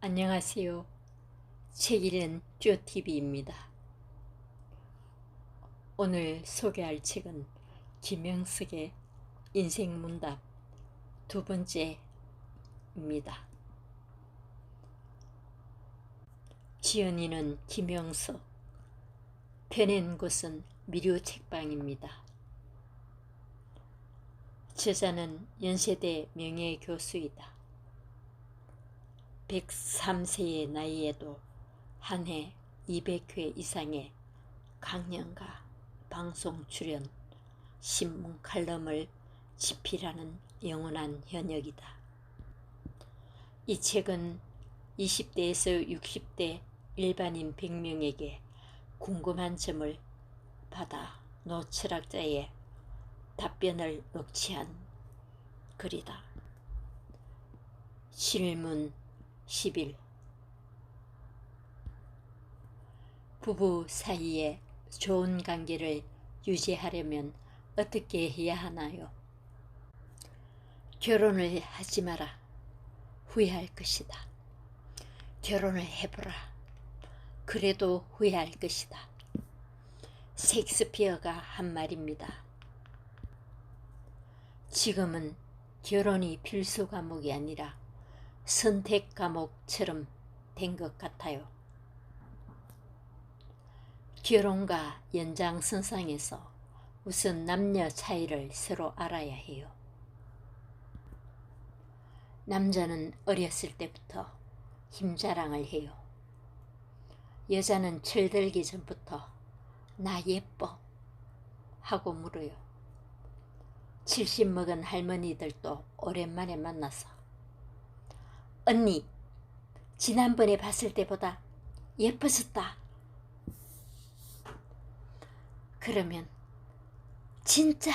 안녕하세요. 책 읽는 쪼TV입니다. 오늘 소개할 책은 김영석의 인생문답 두 번째입니다. 지은이는 김영석, 펴낸 곳은 미료책방입니다. 저자는 연세대 명예교수이다. 103세의 나이에도 한 해 200회 이상의 강연과 방송 출연, 신문 칼럼을 집필하는 영원한 현역이다. 이 책은 20대에서 60대 일반인 100명에게 궁금한 점을 받아 노철학자의 답변을 녹취한 글이다. 질문 11. 부부 사이에 좋은 관계를 유지하려면 어떻게 해야 하나요? 결혼을 하지 마라. 후회할 것이다. 결혼을 해보라. 그래도 후회할 것이다. 셰익스피어가 한 말입니다. 지금은 결혼이 필수 과목이 아니라 선택 과목처럼 된 것 같아요. 결혼과 연장선상에서 우선 남녀 차이를 서로 알아야 해요. 남자는 어렸을 때부터 힘자랑을 해요. 여자는 철들기 전부터 나 예뻐 하고 물어요. 70 먹은 할머니들도 오랜만에 만나서 언니, 지난번에 봤을 때보다 예뻐졌다. 그러면 진짜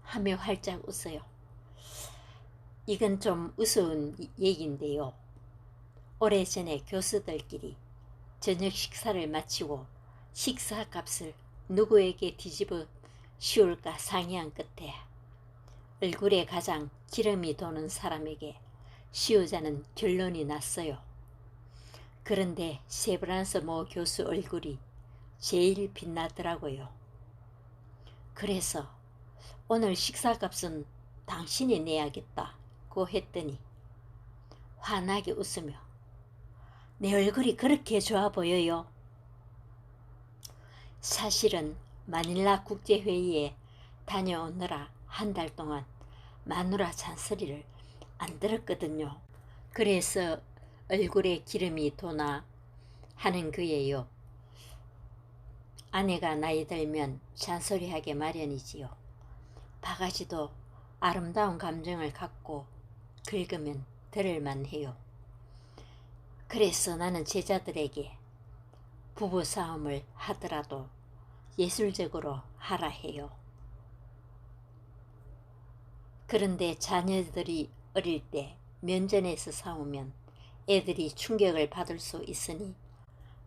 하며 활짝 웃어요. 이건 좀 우스운 얘기인데요. 오래전에 교수들끼리 저녁 식사를 마치고 식사값을 누구에게 뒤집어 씌울까 상의한 끝에 얼굴에 가장 기름이 도는 사람에게 씌우자는 결론이 났어요. 그런데 세브란스 모 교수 얼굴이 제일 빛나더라고요. 그래서 오늘 식사값은 당신이 내야겠다고 했더니 환하게 웃으며 내 얼굴이 그렇게 좋아 보여요? 사실은 마닐라 국제회의에 다녀오느라 한 달 동안 마누라 잔소리를 안 들었거든요. 그래서 얼굴에 기름이 도나 하는 거예요. 아내가 나이 들면 잔소리하게 마련이지요. 바가지도 아름다운 감정을 갖고 긁으면 들을만 해요. 그래서 나는 제자들에게 부부싸움을 하더라도 예술적으로 하라 해요. 그런데 자녀들이 어릴 때 면전에서 싸우면 애들이 충격을 받을 수 있으니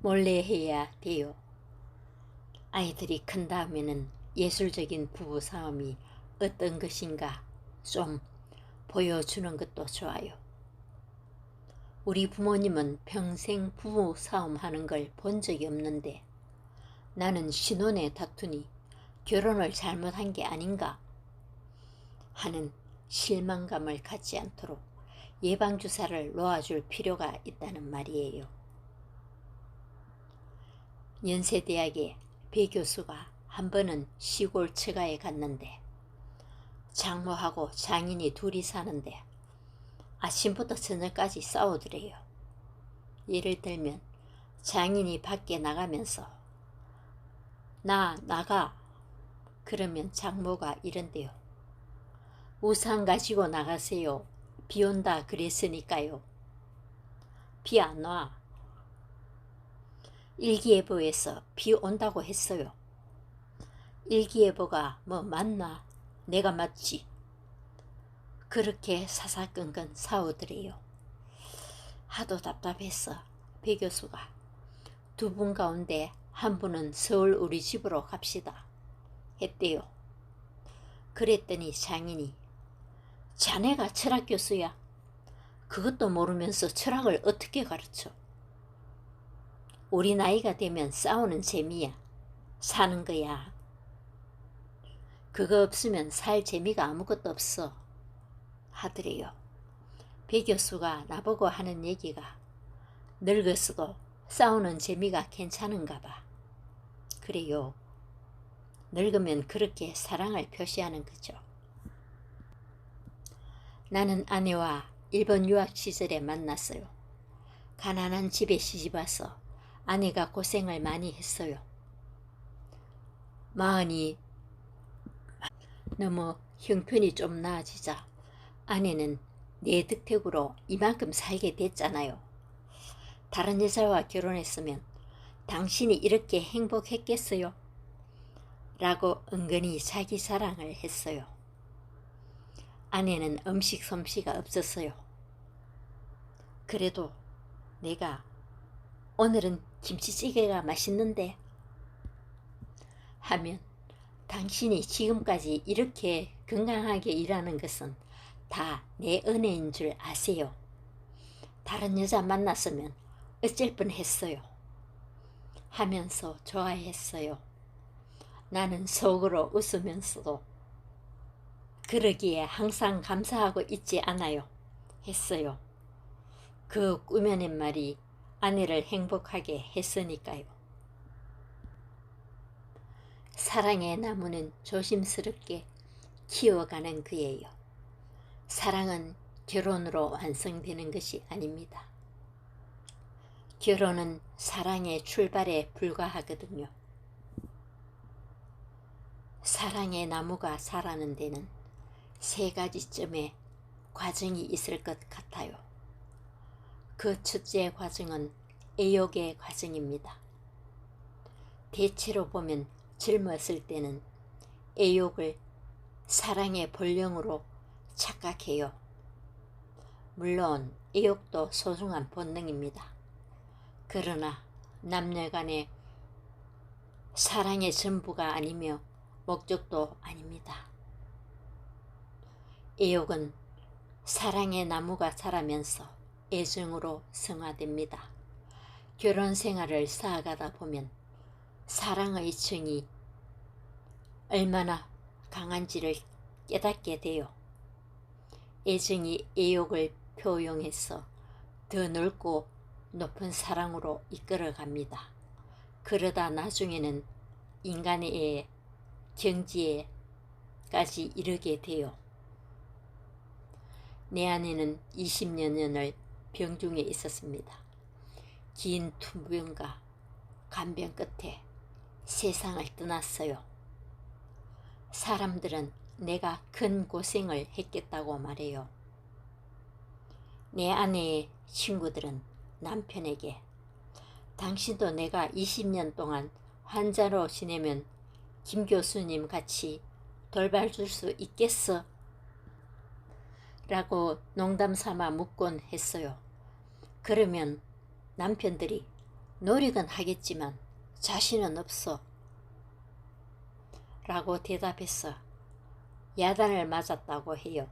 몰래 해야 돼요. 아이들이 큰 다음에는 예술적인 부부싸움이 어떤 것인가 좀 보여주는 것도 좋아요. 우리 부모님은 평생 부부싸움 하는 걸 본 적이 없는데 나는 신혼에 다투니 결혼을 잘못한 게 아닌가 하는 실망감을 갖지 않도록 예방주사를 놓아줄 필요가 있다는 말이에요. 연세대학의 배 교수가 한 번은 시골 처가에 갔는데 장모하고 장인이 둘이 사는데 아침부터 저녁까지 싸우더래요. 예를 들면 장인이 밖에 나가면서 나 나가 그러면 장모가 이런대요. 우산 가지고 나가세요. 비 온다 그랬으니까요. 비 안 와. 일기예보에서 비 온다고 했어요. 일기예보가 뭐 맞나? 내가 맞지. 그렇게 사사건건 싸우더래요. 하도 답답해서 배 교수가 두 분 가운데 한 분은 서울 우리 집으로 갑시다 했대요. 그랬더니 장인이 자네가 철학교수야. 그것도 모르면서 철학을 어떻게 가르쳐? 우리 나이가 되면 싸우는 재미야. 사는 거야. 그거 없으면 살 재미가 아무것도 없어. 하더래요. 배 교수가 나보고 하는 얘기가 늙었어도 싸우는 재미가 괜찮은가 봐. 그래요. 늙으면 그렇게 사랑을 표시하는 거죠. 나는 아내와 일본 유학 시절에 만났어요. 가난한 집에 시집와서 아내가 고생을 많이 했어요. 마흔이 너무 형편이 좀 나아지자 아내는 내 득택으로 이만큼 살게 됐잖아요. 다른 여자와 결혼했으면 당신이 이렇게 행복했겠어요? 라고 은근히 자기 자랑을 했어요. 아내는 음식 솜씨가 없었어요. 그래도 내가 오늘은 김치찌개가 맛있는데 하면 당신이 지금까지 이렇게 건강하게 일하는 것은 다 내 은혜인 줄 아세요. 다른 여자 만났으면 어쩔 뻔했어요. 하면서 좋아했어요. 나는 속으로 웃으면서도 그러기에 항상 감사하고 있지 않아요. 했어요. 그 꾸며낸 말이 아내를 행복하게 했으니까요. 사랑의 나무는 조심스럽게 키워가는 그예요. 사랑은 결혼으로 완성되는 것이 아닙니다. 결혼은 사랑의 출발에 불과하거든요. 사랑의 나무가 자라는 데는 3가지쯤의 과정이 있을 것 같아요. 그 첫째 과정은 애욕의 과정입니다. 대체로 보면 젊었을 때는 애욕을 사랑의 본령으로 착각해요. 물론 애욕도 소중한 본능입니다. 그러나 남녀간의 사랑의 전부가 아니며 목적도 아닙니다. 애욕은 사랑의 나무가 자라면서 애정으로 성화됩니다. 결혼 생활을 쌓아가다 보면 사랑의 정이 얼마나 강한지를 깨닫게 돼요. 애정이 애욕을 표용해서 더 넓고 높은 사랑으로 이끌어갑니다. 그러다 나중에는 인간의 경지에까지 이르게 돼요. 내 아내는 20여 년을 병중에 있었습니다. 긴 투병과 간병 끝에 세상을 떠났어요. 사람들은 내가 큰 고생을 했겠다고 말해요. 내 아내의 친구들은 남편에게 당신도 내가 20년 동안 환자로 지내면 김 교수님 같이 돌봐줄 수 있겠어? 라고 농담삼아 묻곤 했어요. 그러면 남편들이 노력은 하겠지만 자신은 없어 라고 대답해서 야단을 맞았다고 해요.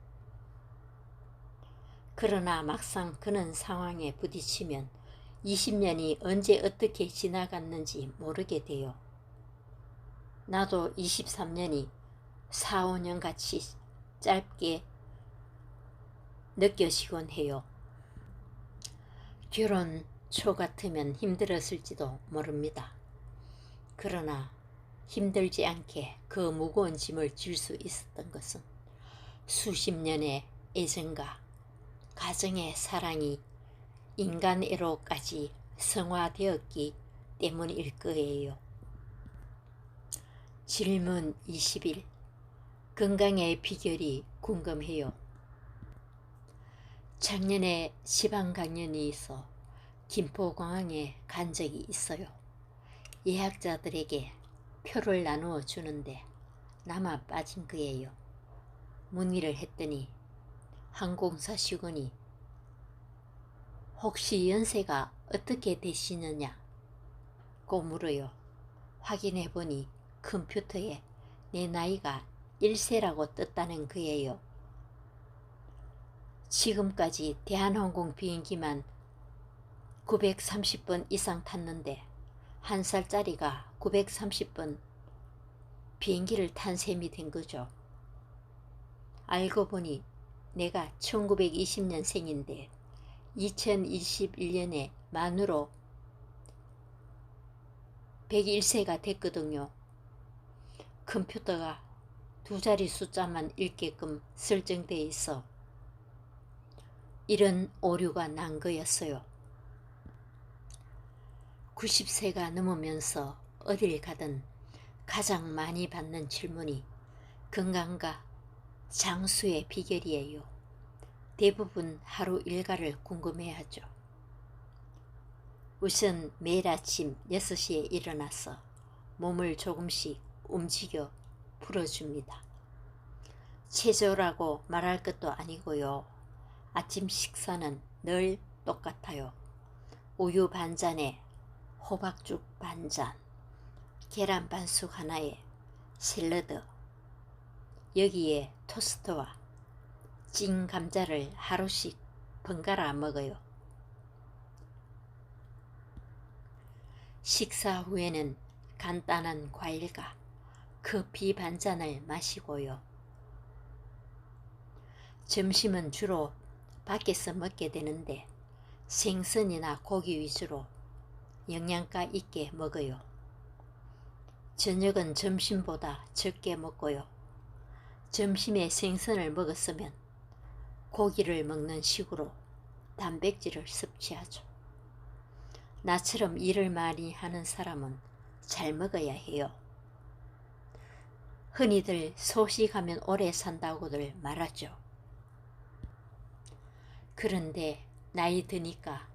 그러나 막상 그런 상황에 부딪히면 20년이 언제 어떻게 지나갔는지 모르게 돼요. 나도 23년이 4, 5년 같이 짧게 느껴지곤 해요. 결혼 초 같으면 힘들었을지도 모릅니다. 그러나 힘들지 않게 그 무거운 짐을 질 수 있었던 것은 수십 년의 애정과 가정의 사랑이 인간애로까지 성화되었기 때문일 거예요. 질문 21. 건강의 비결이 궁금해요. 작년에 지방강연이 있어 김포공항에 간 적이 있어요. 예약자들에게 표를 나누어 주는데 나만 빠진 거예요. 문의를 했더니 항공사 직원이 혹시 연세가 어떻게 되시느냐고 물어요. 확인해보니 컴퓨터에 내 나이가 1세라고 떴다는 거예요. 지금까지 대한항공 비행기만 930번 이상 탔는데 한 살짜리가 930번 비행기를 탄 셈이 된 거죠. 알고 보니 내가 1920년생인데 2021년에 만으로 101세가 됐거든요. 컴퓨터가 두 자리 숫자만 읽게끔 설정되어 있어 이런 오류가 난 거였어요. 90세가 넘으면서 어딜 가든 가장 많이 받는 질문이 건강과 장수의 비결이에요. 대부분 하루 일과를 궁금해하죠. 우선 매일 아침 6시에 일어나서 몸을 조금씩 움직여 풀어줍니다. 체조라고 말할 것도 아니고요. 아침 식사는 늘 똑같아요. 우유 반잔에 호박죽 반잔, 계란 반숙 하나에 샐러드, 여기에 토스트와 찐 감자를 하루씩 번갈아 먹어요. 식사 후에는 간단한 과일과 커피 반잔을 마시고요. 점심은 주로 밖에서 먹게 되는데 생선이나 고기 위주로 영양가 있게 먹어요. 저녁은 점심보다 적게 먹고요. 점심에 생선을 먹었으면 고기를 먹는 식으로 단백질을 섭취하죠. 나처럼 일을 많이 하는 사람은 잘 먹어야 해요. 흔히들 소식하면 오래 산다고들 말하죠. 그런데 나이 드니까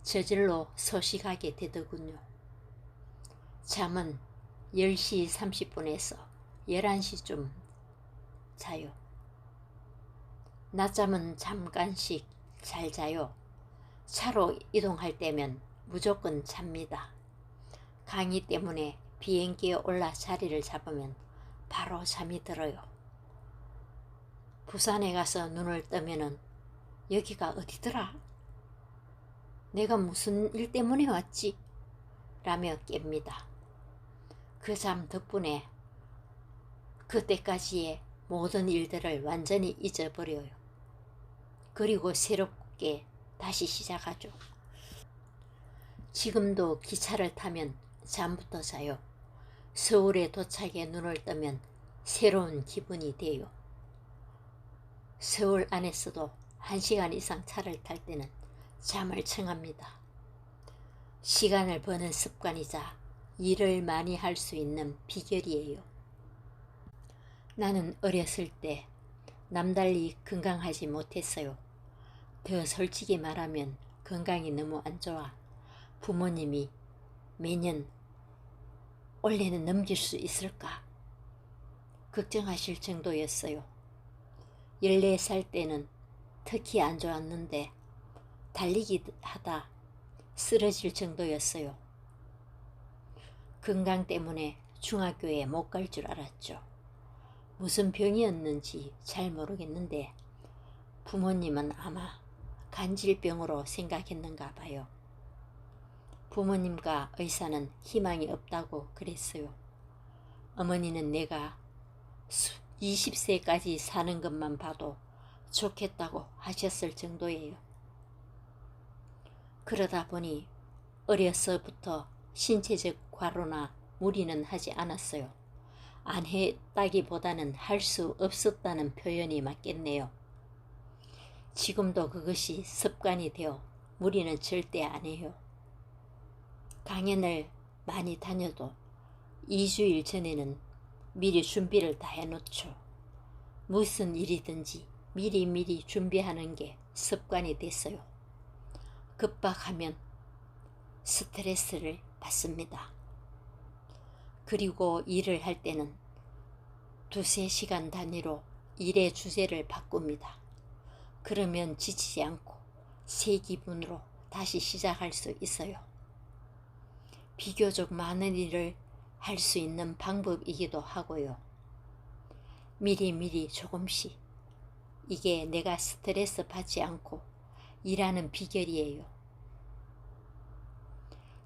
저절로 소식하게 되더군요. 잠은 10시 30분에서 11시쯤 자요. 낮잠은 잠깐씩 잘 자요. 차로 이동할 때면 무조건 잡니다. 강의 때문에 비행기에 올라 자리를 잡으면 바로 잠이 들어요. 부산에 가서 눈을 뜨면은 여기가 어디더라? 내가 무슨 일 때문에 왔지? 라며 깹니다. 그 잠 덕분에 그때까지의 모든 일들을 완전히 잊어버려요. 그리고 새롭게 다시 시작하죠. 지금도 기차를 타면 잠부터 자요. 서울에 도착해 눈을 뜨면 새로운 기분이 돼요. 서울 안에서도 1시간 이상 차를 탈 때는 잠을 청합니다. 시간을 버는 습관이자 일을 많이 할 수 있는 비결이에요. 나는 어렸을 때 남달리 건강하지 못했어요. 더 솔직히 말하면 건강이 너무 안 좋아 부모님이 매년 올해는 넘길 수 있을까 걱정하실 정도였어요. 14살 때는 특히 안 좋았는데 달리기 하다 쓰러질 정도였어요. 건강 때문에 중학교에 못 갈 줄 알았죠. 무슨 병이었는지 잘 모르겠는데 부모님은 아마 간질병으로 생각했는가 봐요. 부모님과 의사는 희망이 없다고 그랬어요. 어머니는 내가 20세까지 사는 것만 봐도 좋겠다고 하셨을 정도예요. 그러다 보니 어려서부터 신체적 과로나 무리는 하지 않았어요. 안 했다기보다는 할 수 없었다는 표현이 맞겠네요. 지금도 그것이 습관이 되어 무리는 절대 안 해요. 강연을 많이 다녀도 2주일 전에는 미리 준비를 다 해놓죠. 무슨 일이든지 미리미리 준비하는 게 습관이 됐어요. 급박하면 스트레스를 받습니다. 그리고 일을 할 때는 2~3시간 단위로 일의 주제를 바꿉니다. 그러면 지치지 않고 새 기분으로 다시 시작할 수 있어요. 비교적 많은 일을 할 수 있는 방법이기도 하고요. 미리미리 조금씩 이게 내가 스트레스 받지 않고 일하는 비결이에요.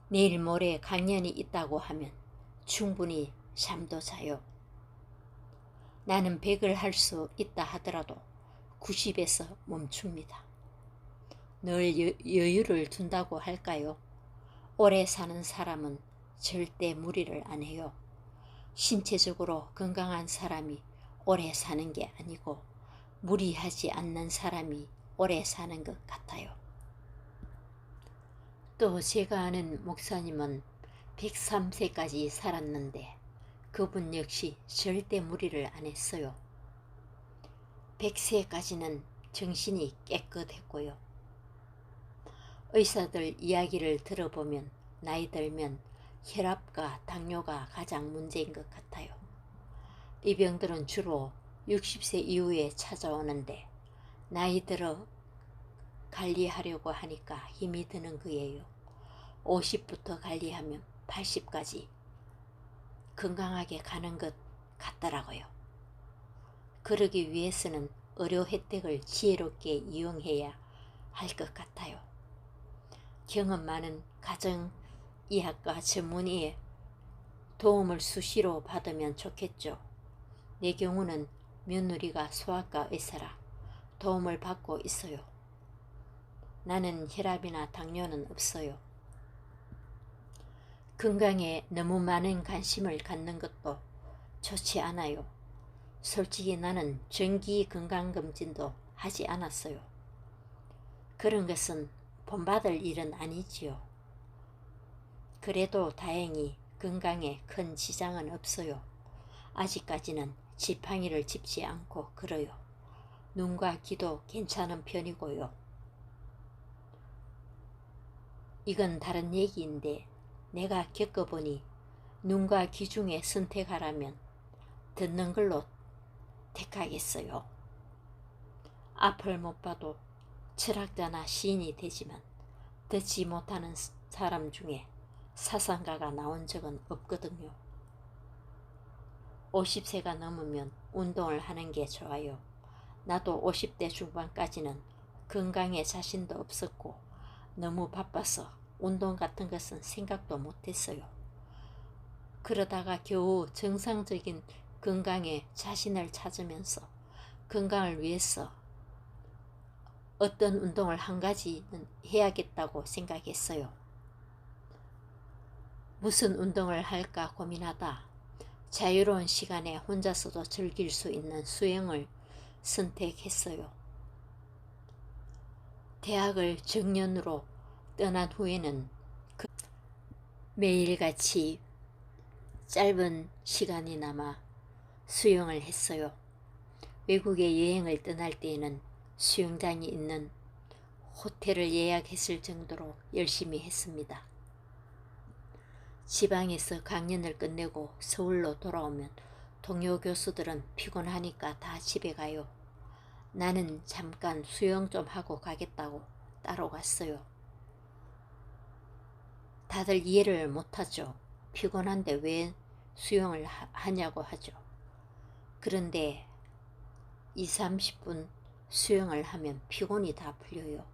내일 모레 강연이 있다고 하면 충분히 잠도 자요. 나는 100을 할 수 있다 하더라도 90에서 멈춥니다. 늘 여유를 둔다고 할까요? 오래 사는 사람은 절대 무리를 안 해요. 신체적으로 건강한 사람이 오래 사는 게 아니고 무리하지 않는 사람이 오래 사는 것 같아요. 또 제가 아는 목사님은 103세까지 살았는데 그분 역시 절대 무리를 안 했어요. 100세까지는 정신이 깨끗했고요. 의사들 이야기를 들어보면 나이 들면 혈압과 당뇨가 가장 문제인 것 같아요. 이 병들은 주로 60세 이후에 찾아오는데 나이 들어 관리하려고 하니까 힘이 드는 거예요. 50부터 관리하면 80까지 건강하게 가는 것 같더라고요. 그러기 위해서는 의료 혜택을 지혜롭게 이용해야 할 것 같아요. 경험 많은 가정의학과 전문의의 도움을 수시로 받으면 좋겠죠. 내 경우는 며느리가 소아과 의사라 도움을 받고 있어요. 나는 혈압이나 당뇨는 없어요. 건강에 너무 많은 관심을 갖는 것도 좋지 않아요. 솔직히 나는 정기 건강검진도 하지 않았어요. 그런 것은 본받을 일은 아니지요. 그래도 다행히 건강에 큰 지장은 없어요. 아직까지는 지팡이를 짚지 않고 걸어요. 눈과 귀도 괜찮은 편이고요. 이건 다른 얘기인데 내가 겪어보니 눈과 귀 중에 선택하라면 듣는 걸로 택하겠어요. 앞을 못 봐도 철학자나 시인이 되지만 듣지 못하는 사람 중에 사상가가 나온 적은 없거든요. 50세가 넘으면 운동을 하는 게 좋아요. 나도 50대 중반까지는 건강에 자신도 없었고 너무 바빠서 운동 같은 것은 생각도 못했어요. 그러다가 겨우 정상적인 건강에 자신을 찾으면서 건강을 위해서 어떤 운동을 한 가지는 해야겠다고 생각했어요. 무슨 운동을 할까 고민하다 자유로운 시간에 혼자서도 즐길 수 있는 수영을 선택했어요. 대학을 정년으로 떠난 후에는 매일같이 짧은 시간이나마 수영을 했어요. 외국에 여행을 떠날 때에는 수영장이 있는 호텔을 예약했을 정도로 열심히 했습니다. 지방에서 강연을 끝내고 서울로 돌아오면 동료 교수들은 피곤하니까 다 집에 가요. 나는 잠깐 수영 좀 하고 가겠다고 따로 갔어요. 다들 이해를 못하죠. 피곤한데 왜 수영을 하냐고 하죠. 그런데 20-30분 수영을 하면 피곤이 다 풀려요.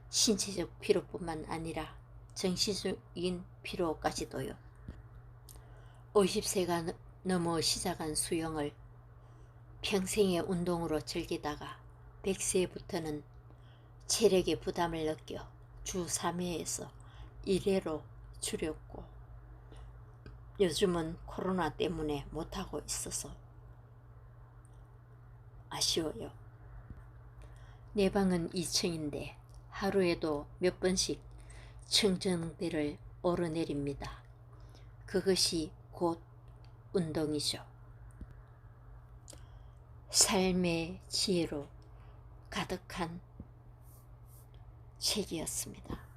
신체적 피로뿐만 아니라 정신적인 피로까지도요. 50세가 넘어 시작한 수영을 평생의 운동으로 즐기다가 100세부터는 체력에 부담을 느껴 주 3회에서 1회로 줄였고 요즘은 코로나 때문에 못하고 있어서 아쉬워요. 내 방은 2층인데 하루에도 몇 번씩 청정대를 오르내립니다. 그것이 곧 운동이죠. 삶의 지혜로 가득한 책이었습니다.